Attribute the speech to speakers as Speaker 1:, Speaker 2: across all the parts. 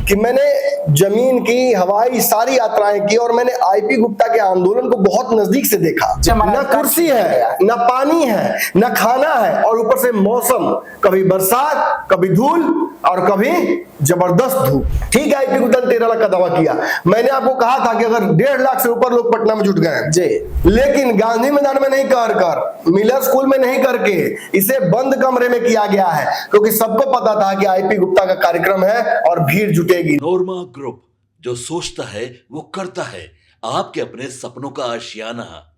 Speaker 1: कि मैंने जमीन की, हवाई सारी यात्राएं की और मैंने आईपी गुप्ता के आंदोलन को बहुत नजदीक से देखा। न कुर्सी है, न पानी है, न खाना है और ऊपर से मौसम, कभी बरसात, कभी धूल और कभी जबरदस्त धूप। ठीक है, आईपी गुप्ता ने 13 लाख का दावा किया। मैंने आपको कहा था कि अगर 1.5 लाख से ऊपर लोग पटना में जुट गए जी, लेकिन गांधी मैदान में नहीं कर, मिलर स्कूल में नहीं करके इसे बंद कमरे में किया गया है, क्योंकि सबको पता था कि आईपी गुप्ता का कार्यक्रम है और भीड़ जुटेगी।
Speaker 2: नोरमा ग्रुप, जो सोचता है वो करता है, आपके अपने सपनों का आशियाना।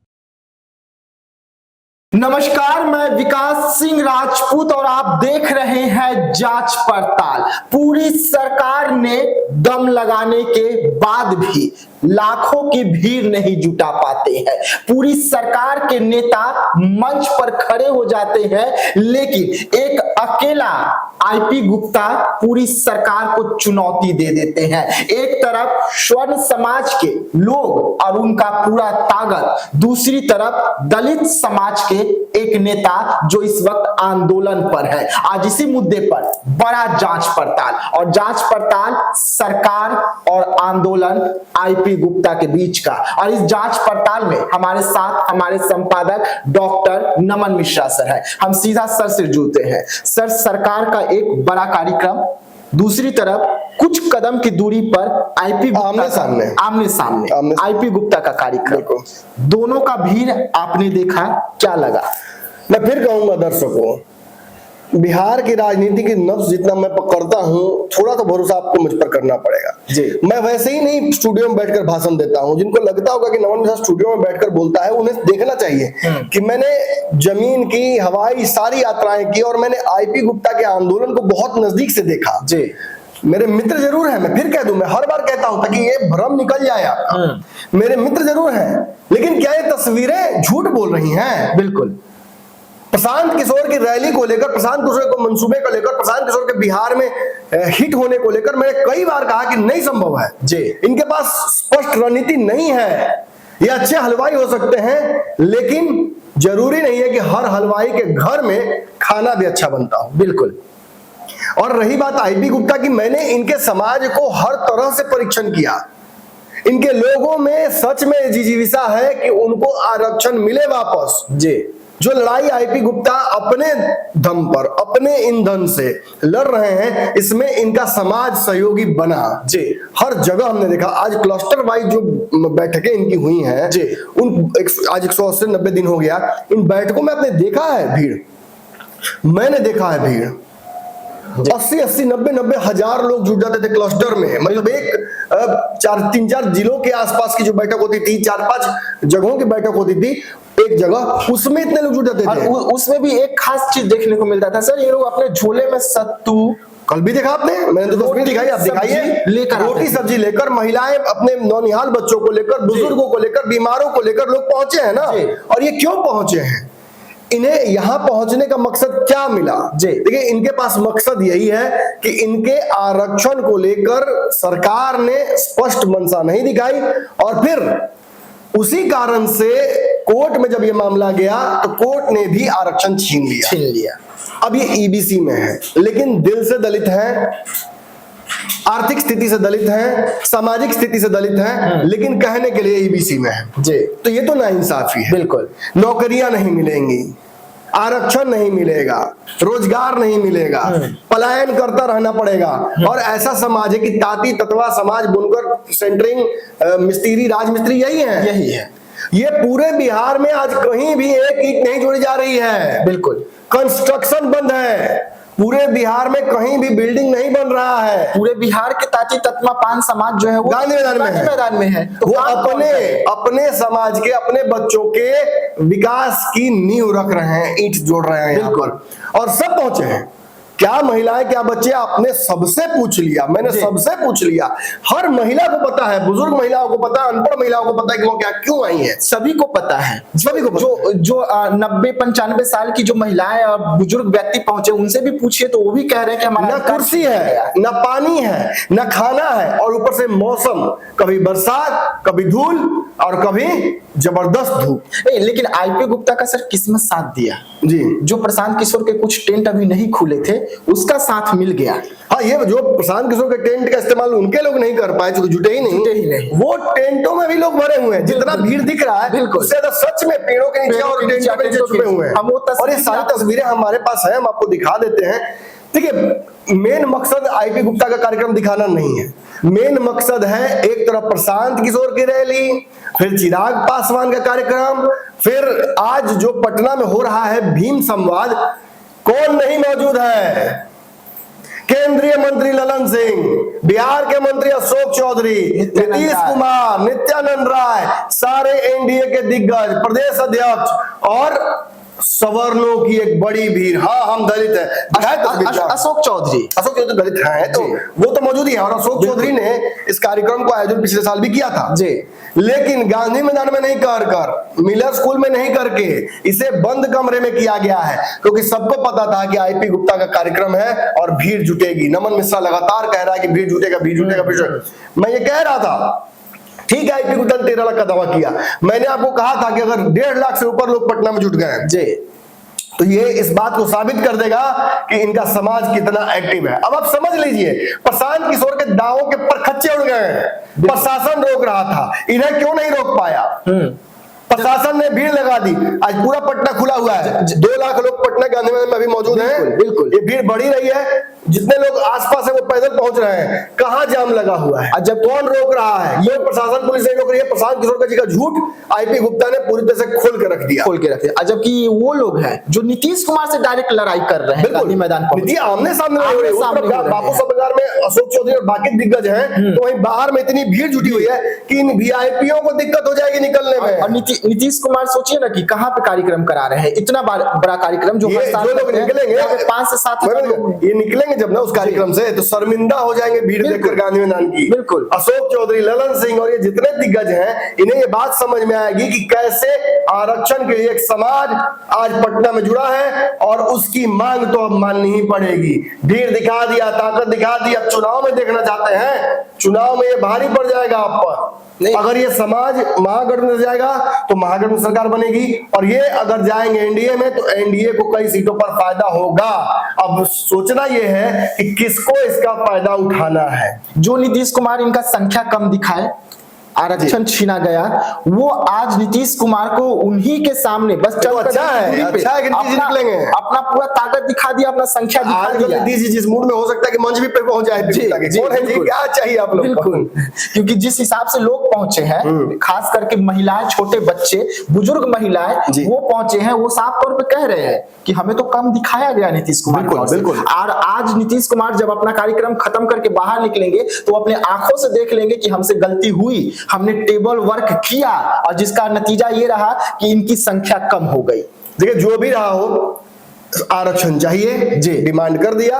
Speaker 3: नमस्कार, मैं विकास सिंह राजपूत और आप देख रहे हैं जांच पड़ताल। पूरी सरकार ने दम लगाने के बाद भी लाखों की भीड़ नहीं जुटा पाते हैं। पूरी सरकार के नेता मंच पर खड़े हो जाते हैं, लेकिन एक अकेला आईपी गुप्ता पूरी सरकार को चुनौती दे देते हैं। एक तरफ स्वर्ण समाज के लोग और उनका पूरा ताकत, दूसरी तरफ दलित समाज के एक नेता जो इस वक्त आंदोलन पर है। आज इसी मुद्दे पर बड़ा जांच पड़ताल, और जांच पड़ताल सरकार और आंदोलन आईपी गुप्ता के बीच का। और इस जांच पड़ताल में हमारे साथ हमारे संपादक डॉक्टर नमन मिश्रा सर है। हम सीधा सर से जुड़ते हैं। सर, सरकार का एक बड़ा कार्यक्रम, दूसरी तरफ कुछ कदम की दूरी पर आईपी आमने सामने आईपी गुप्ता का कार्यक्रम, दोनों का भीड़ आपने देखा, क्या लगा?
Speaker 1: मैं फिर कहूंगा दर्शकों, बिहार की राजनीति की नब्ज जितना मैं पकड़ता हूं, थोड़ा तो भरोसा आपको मुझ पर करना पड़ेगा जी। मैं वैसे ही नहीं स्टूडियो में बैठकर भाषण देता हूं। जिनको लगता होगा कि नमन मिश्रा स्टूडियो में बैठकर बोलता है, उन्हें देखना चाहिए कि मैंने जमीन की, हवाई सारी यात्राएं की और मैंने आईपी गुप्ता के आंदोलन को बहुत नजदीक से देखा जी। मेरे मित्र जरूर हैं, मैं फिर कह दूं, मैं हर बार कहता हूं ताकि ये भ्रम निकल जाए आपका। मेरे मित्र जरूर हैं, लेकिन क्या ये तस्वीरें झूठ बोल रही हैं?
Speaker 3: बिल्कुल।
Speaker 1: प्रशांत किशोर की रैली को लेकर, प्रशांत किशोर को मंसूबे को लेकर, प्रशांत किशोर के बिहार में हिट होने को लेकर मैंने कई बार कहा कि नहीं संभव है जी। इनके पास स्पष्ट रणनीति नहीं है। ये अच्छे हलवाई हो सकते हैं, लेकिन जरूरी नहीं है कि हर हलवाई के घर में खाना भी अच्छा बनता हो।
Speaker 3: बिल्कुल।
Speaker 1: और रही बात आईपी गुप्ता की, मैंने इनके समाज को हर तरह से परीक्षण किया। इनके लोगों में सच में जिजीविसा है कि उनको आरक्षण मिले वापस जी। जो लड़ाई आईपी गुप्ता अपने दम पर, अपने ईंधन से लड़ रहे हैं, इसमें इनका समाज सहयोगी बना जी। हर जगह हमने देखा। आज क्लस्टर वाइज जो बैठकें इनकी हुई हैं जी, आज 180-90 दिन हो गया, इन बैठकों में आपने देखा है भीड़, मैंने देखा है भीड़ 80-90 हजार लोग जुट जाते थे क्लस्टर में। मतलब एक 3-4 जिलों के आसपास की जो बैठक होती थी, 4-5 जगहों की बैठक होती थी एक जगह, उसमें इतने लोग जुट जाते थे।
Speaker 3: उसमें भी एक खास चीज देखने को मिलता था सर, ये लोग अपने झोले में सत्तू,
Speaker 1: कल भी देखा आपने, मैंने तो तस्वीर दिखाई, आप दिखाइए, रोटी सब्जी लेकर, महिलाएं अपने नौनिहाल बच्चों को लेकर, बुजुर्गों को लेकर, बीमारों को लेकर लोग पहुंचे हैं ना। और ये क्यों पहुंचे हैं? इन्हें यहां पहुंचने का मकसद क्या मिला? देखिए, इनके पास मकसद यही है कि इनके आरक्षण को लेकर सरकार ने स्पष्ट मंशा नहीं दिखाई, और फिर उसी कारण से कोर्ट में जब ये मामला गया तो कोर्ट ने भी आरक्षण छीन लिया। अब ये ईबीसी में है, लेकिन दिल से दलित है, आर्थिक स्थिति से दलित हैं, सामाजिक स्थिति से दलित हैं, लेकिन कहने के लिए ईबीसी में है जी। तो ये तो नाइंसाफी है।
Speaker 3: बिल्कुल।
Speaker 1: नौकरियां नहीं मिलेंगी, आरक्षण नहीं मिलेगा, रोजगार नहीं मिलेगा, पलायन करता रहना पड़ेगा। और ऐसा समाज है कि ताती ततवा समाज, बुनकर, सेंटरिंग मिस्त्री, राजमिस्त्री यही है। ये पूरे बिहार में आज कहीं भी एक ईंट नहीं जोड़ी जा रही है।
Speaker 3: बिल्कुल।
Speaker 1: कंस्ट्रक्शन बंद है, पूरे बिहार में कहीं भी बिल्डिंग नहीं बन रहा है।
Speaker 3: पूरे बिहार के ताती ततमा पान समाज जो है वो
Speaker 1: गांधी मैदान में है। तो वो अपने समाज के, अपने बच्चों के विकास की नींव रख रहे हैं, ईंट जोड़ रहे हैं यहाँ पर, और सब पहुंचे हैं। क्या महिलाएं, क्या बच्चे, आपने सबसे पूछ लिया, मैंने सबसे पूछ लिया। हर महिला को पता है, बुजुर्ग महिलाओं को पता है, अनपढ़ महिलाओं को पता है कि वो क्या क्यों आई है,
Speaker 3: सभी को पता है। सभी को जो 90-95 साल की जो महिलाएं और बुजुर्ग व्यक्ति पहुंचे, उनसे भी पूछिए तो वो भी कह रहे हैं कि हमारा
Speaker 1: न कुर्सी है, न पानी है, न खाना है, और ऊपर से मौसम, कभी बरसात, कभी धूल और कभी जबरदस्त धूप।
Speaker 3: लेकिन आईपी गुप्ता का सर किस्मत साथ दिया
Speaker 1: जी,
Speaker 3: जो प्रशांत किशोर के कुछ टेंट अभी नहीं खुले थे उसका साथ मिल गया।
Speaker 1: हाँ, ये जो प्रशांत किशोर के टेंट का इस्तेमाल उनके लोग नहीं कर पाए, जो जुटे ही नहीं, वो टेंटों में भी लोग भरे हुए हैं। जितना भीड़ दिख रहा है उससे ज्यादा सच में पेड़ों के नीचे और टेंटों के नीचे छुपे हुए हैं। और ये सारी तस्वीरें हमारे पास है, हम आपको दिखा देते हैं। देखिए, मेन मकसद आईपी गुप्ता का कार्यक्रम दिखाना नहीं है, मेन मकसद है एक तरफ प्रशांत किशोर की रैली, फिर चिराग पासवान का कार्यक्रम, फिर आज जो पटना में हो रहा है भीम संवाद। कौन नहीं मौजूद है? केंद्रीय मंत्री ललन सिंह, बिहार के मंत्री अशोक चौधरी, नीतीश कुमार, नित्यानंद राय, सारे एनडीए के दिग्गज, प्रदेश अध्यक्ष और सवर्णों की एक बड़ी भीड़। हाँ, हम दलित हैं।
Speaker 3: अशोक चौधरी
Speaker 1: दलित हैं, तो वो तो मौजूद ही है। और अशोक चौधरी ने इस कार्यक्रम को आयोजन पिछले साल भी किया था
Speaker 3: जी,
Speaker 1: लेकिन गांधी मैदान में नहीं कर मिलर स्कूल में नहीं करके इसे बंद कमरे में किया गया है, क्योंकि सबको पता था कि आईपी गुप्ता का कार्यक्रम है और भीड़ जुटेगी। नमन मिश्रा लगातार कह रहा है कि भीड़ जुटेगा, भीड़ जुटेगा। मैं ये कह रहा था, ठीक है, आईपी गुप्ता ने 13 लाख का दावा किया। मैंने आपको कहा था कि अगर 1.5 लाख से ऊपर लोग पटना में जुट गए जी, तो ये इस बात को साबित कर देगा कि इनका समाज कितना एक्टिव है। अब आप समझ लीजिए, प्रशांत किशोर के दावों के परखच्चे उड़ गए हैं। प्रशासन रोक रहा था, इन्हें क्यों नहीं रोक पाया? प्रशासन ने भीड़ लगा दी। आज पूरा पटना खुला हुआ है, 2 लाख लोग पटना गांधी मैदान में अभी मौजूद हैं।
Speaker 3: बिल्कुल,
Speaker 1: ये भीड़ बढ़ी रही है। जितने लोग आसपास है वो पैदल पहुंच रहे हैं। कहां जाम लगा हुआ है? जब कौन रोक रहा है? ये प्रशासन, पुलिस नहीं रोक रही है। प्रशांत किशोर जी का झूठ आईपी गुप्ता ने पूरी तरह से खोल के रख दिया।
Speaker 3: जबकि वो लोग हैं जो नीतीश कुमार से डायरेक्ट लड़ाई कर रहे हैं गांधी मैदान पर,
Speaker 1: आमने सामने बापू सभागार में अशोक चौधरी और बाकी दिग्गज हैं, तो वहीं बाहर में इतनी भीड़ जुटी हुई है कि इन वीआईपीओ को दिक्कत हो जाएगी निकलने में।
Speaker 3: और नीतीश कुमार सोचिए ना कि कहां पे कार्यक्रम करा रहे हैं, इतना बड़ा कार्यक्रम जो हर साल
Speaker 1: लोग निकलेंगे
Speaker 3: 5 से 7
Speaker 1: ये निकलेंगे जब ना उस कार्यक्रम से, तो शर्मिंदा हो जाएंगे भीड़ देखकर गांधी मैदान की।
Speaker 3: बिल्कुल,
Speaker 1: अशोक चौधरी, ललन सिंह और ये जितने दिग्गज हैं, इन्हें ये बात समझ में आएगी कि कैसे आरक्षण के लिए एक समाज आज पटना में जुड़ा है और उसकी मांग तो अब माननी ही पड़ेगी। भीड़ दिखा दिया, ताकत दिखा दी। अब चुनाव में देखना चाहते हैं, चुनाव में ये भारी पड़ जाएगा आप पर। अगर ये समाज महागठबंधन जाएगा तो महागठबंधन सरकार बनेगी, और ये अगर जाएंगे एनडीए में तो एनडीए को कई सीटों पर फायदा होगा। अब सोचना ये है कि किसको इसका फायदा उठाना है।
Speaker 3: जो नीतीश कुमार इनका संख्या कम दिखाए, आरक्षण छीना गया, वो आज नीतीश कुमार को उन्हीं के सामने बस चल
Speaker 1: अच्छा है कि नीतीश निकलेंगे,
Speaker 3: अपना पूरा ताकत दिखा दिया, अपना संख्या दिखा दिया।
Speaker 1: नीतीश जी जिस मूड में हो सकता है कि मंच भी पे पहुंच जाए। क्या चाहिए आप लोग?
Speaker 3: बिल्कुल, क्योंकि जिस हिसाब से लोग पहुंचे हैं, खास करके महिलाएं, छोटे बच्चे, बुजुर्ग महिलाएं, वो पहुंचे हैं, वो साफ तौर पे कह रहे हैं कि हमें तो कम दिखाया गया नीतीश कुमार।
Speaker 1: बिल्कुल।
Speaker 3: और आज नीतीश कुमार जब अपना कार्यक्रम खत्म करके बाहर निकलेंगे तो अपने आंखों से देख लेंगे कि हमसे गलती हुई, हमने टेबल वर्क किया, और जिसका नतीजा ये रहा कि इनकी संख्या कम हो गई।
Speaker 1: देखिए, जो भी रहा हो, आरक्षण चाहिए जी, डिमांड कर दिया,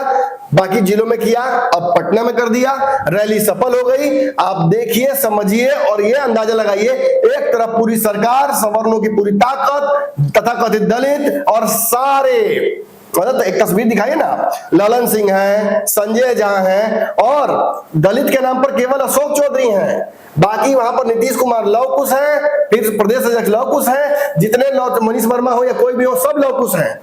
Speaker 1: बाकी जिलों में किया, अब पटना में कर दिया, रैली सफल हो गई। आप देखिए, समझिए और ये अंदाजा लगाइए, एक तरफ पूरी सरकार, सवर्णों की पूरी ताकत, तथाकथित दलित और सारे, मतलब एक तस्वीर दिखाइए ना, ललन सिंह हैं, संजय झा हैं, और दलित के नाम पर केवल अशोक चौधरी हैं। बाकी वहां पर नीतीश कुमार लवकुश हैं, फिर प्रदेश अध्यक्ष लवकुश हैं, जितने मनीष वर्मा हो या कोई भी हो, सब लवकुश हैं।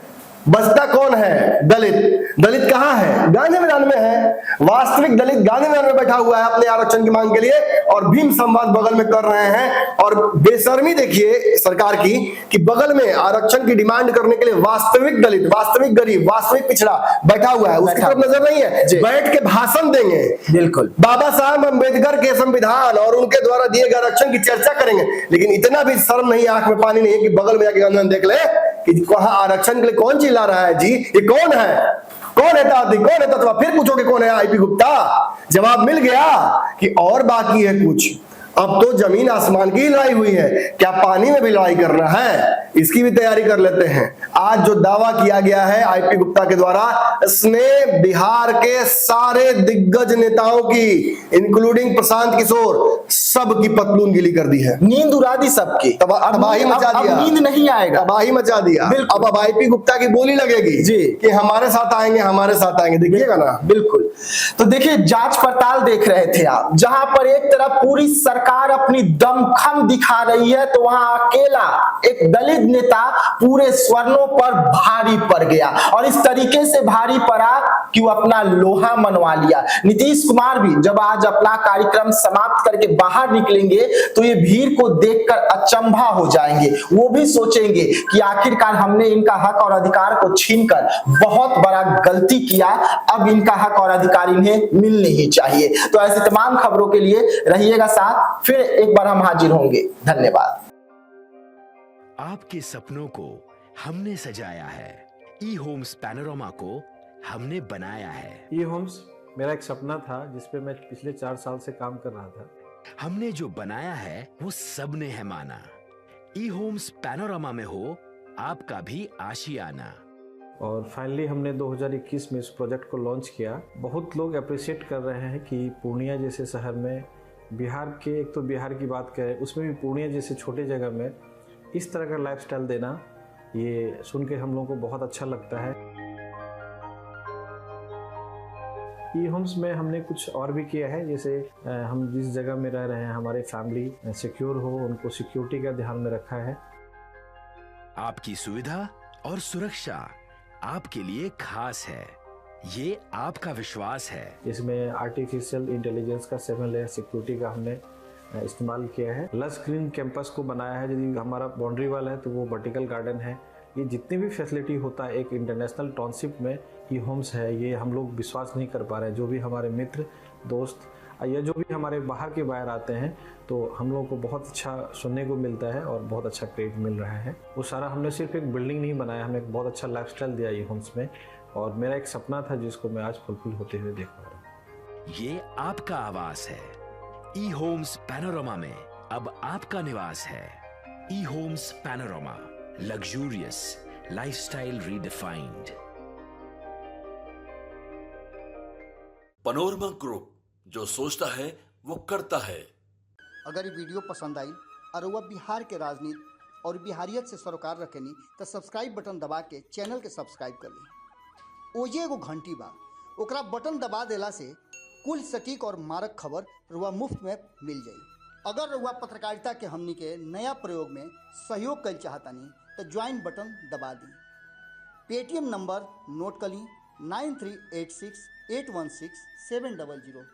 Speaker 1: बचता कौन है? दलित। दलित कहां है? गांधी मैदान में है। वास्तविक दलित गांधी मैदान में बैठा हुआ है अपने आरक्षण की मांग के लिए, और भीम संवाद बगल में कर रहे हैं। और बेशर्मी देखिए सरकार की कि बगल में आरक्षण की डिमांड करने के लिए वास्तविक दलित, वास्तविक गरीब, वास्तविक पिछड़ा बैठा हुआ है, उसकी तरफ नजर नहीं है। बैठ के भाषण देंगे, बिल्कुल, बाबा साहब अम्बेडकर के संविधान और उनके द्वारा दिए गए आरक्षण की चर्चा करेंगे, लेकिन इतना भी शर्म नहीं, आंख में पानी नहीं है कि बगल में जाके देख ले कि वहां आरक्षण के लिए कौन चिल्ला रहा है। जी, ये कौन है? कौन है ताती? कौन है तत्वा? फिर पूछोगे कौन है आईपी गुप्ता? जवाब मिल गया कि और बाकी है कुछ। अब तो जमीन आसमान की लड़ाई हुई है, क्या पानी में भी लड़ाई करना है? इसकी भी तैयारी कर लेते हैं। आज जो दावा किया गया है आईपी गुप्ता के द्वारा, इसने बिहार के सारे दिग्गज नेताओं की, इंक्लूडिंग प्रशांत किशोर, सब की पतलून गिली कर दी है,
Speaker 3: नींद उड़ा दी सबकी।
Speaker 1: तबाही मचा दिया,
Speaker 3: नींद नहीं आएगा,
Speaker 1: तबाही मचा दिया। अब आईपी गुप्ता की बोली लगेगी
Speaker 3: जी
Speaker 1: कि हमारे साथ आएंगे, हमारे साथ आएंगे, देखिएगा ना।
Speaker 3: बिल्कुल। तो देखिए, जांच पड़ताल देख रहे थे आप, जहां पर एक तरफ पूरी सरकार अपनी दमखम दिखा रही है, तो वहां अकेला एक दलित नेता पूरे स्वर्णों पर भारी पड़ गया, और इस तरीके से भारी पड़ा कि वो अपना लोहा मनवा लिया। नीतीश कुमार भी जब आज अपना कार्यक्रम समाप्त करके बाहर निकलेंगे, तो ये भीड़ को देखकर अचंभा हो जाएंगे। वो भी सोचेंगे कि आखिरकार हमने इनका हक और अधिकार को छीनकर बहुत बड़ा गलती किया, अब इनका हक और अधिकार इन्हें मिलने ही चाहिए। तो ऐसी तमाम खबरों के लिए रहिएगा साथ, फिर एक बार हम हाजिर होंगे। धन्यवाद।
Speaker 4: आपके सपनों को हमने सजाया है, ई होम्स पैनोरमा को हमने बनाया है।
Speaker 5: ई होम्स मेरा एक सपना था जिसपे मैं पिछले 4 साल से काम कर रहा था।
Speaker 4: हमने जो बनाया है वो सबने है माना। ई होम्स पैनोरमा में हो आपका भी आशियाना।
Speaker 5: और फाइनली हमने 2021 में इस प्रोजेक्ट को लॉन्च किया। बहुत लोग अप्रिशिएट कर रहे हैं कि पूर्णिया जैसे शहर में, बिहार के, एक तो बिहार की बात करें उसमें भी पूर्णिया जैसे छोटे जगह में इस तरह का लाइफस्टाइल देना, ये सुन के हम लोगों को बहुत अच्छा लगता है। ई होम्स में हमने कुछ और भी किया है, जैसे हम जिस जगह में रह रहे हैं हमारे फैमिली सिक्योर हो, उनको सिक्योरिटी का ध्यान में रखा है।
Speaker 4: आपकी सुविधा और सुरक्षा आपके लिए खास है, ये आपका विश्वास है।
Speaker 5: इसमें आर्टिफिशियल इंटेलिजेंस का 7 लेयर सिक्योरिटी का हमने इस्तेमाल किया है। लस ग्रीन कैंपस को बनाया है, यदि हमारा बाउंड्री वाल है तो वो वर्टिकल गार्डन है। ये जितनी भी फैसिलिटी होता है एक इंटरनेशनल टाउनशिप में ई होम्स है, ये हम लोग विश्वास नहीं कर पा रहे हैं। जो भी हमारे मित्र दोस्त या जो भी हमारे बाहर के बाहर आते हैं, तो हम लोगों को बहुत अच्छा सुनने को मिलता है और बहुत अच्छा क्रेडिट मिल रहा है। वो सारा हमने सिर्फ एक बिल्डिंग नहीं बनाया, हमें एक बहुत अच्छा लाइफस्टाइल दिया ई होम्स में, और मेरा एक सपना था जिसको मैं आज फुलफिल होते हुए देख पा रहा हूँ।
Speaker 4: ये आपका आवास है। ई होम्स पैनोरमा में अब आपका निवास है। E homes Panorama, luxurious lifestyle redefined.
Speaker 2: Panorama group, जो सोचता है वो करता है।
Speaker 6: अगर ये वीडियो पसंद आई और वह बिहार के राजनीति और बिहारियत से सरोकार रखेनी तो सब्सक्राइब बटन दबा के चैनल के सब्सक्राइब कर ली। ओजे एगो घंटी बा, ओकरा बटन दबा देला से कुल सटीक और मारक खबर रुआ मुफ्त में मिल जाई। अगर रुआ पत्रकारिता के हमनी के नया प्रयोग में सहयोग कर चाहतानी तो ज्वाइन बटन दबा दी। पेटीएम नंबर नोट कर ली 9386816700।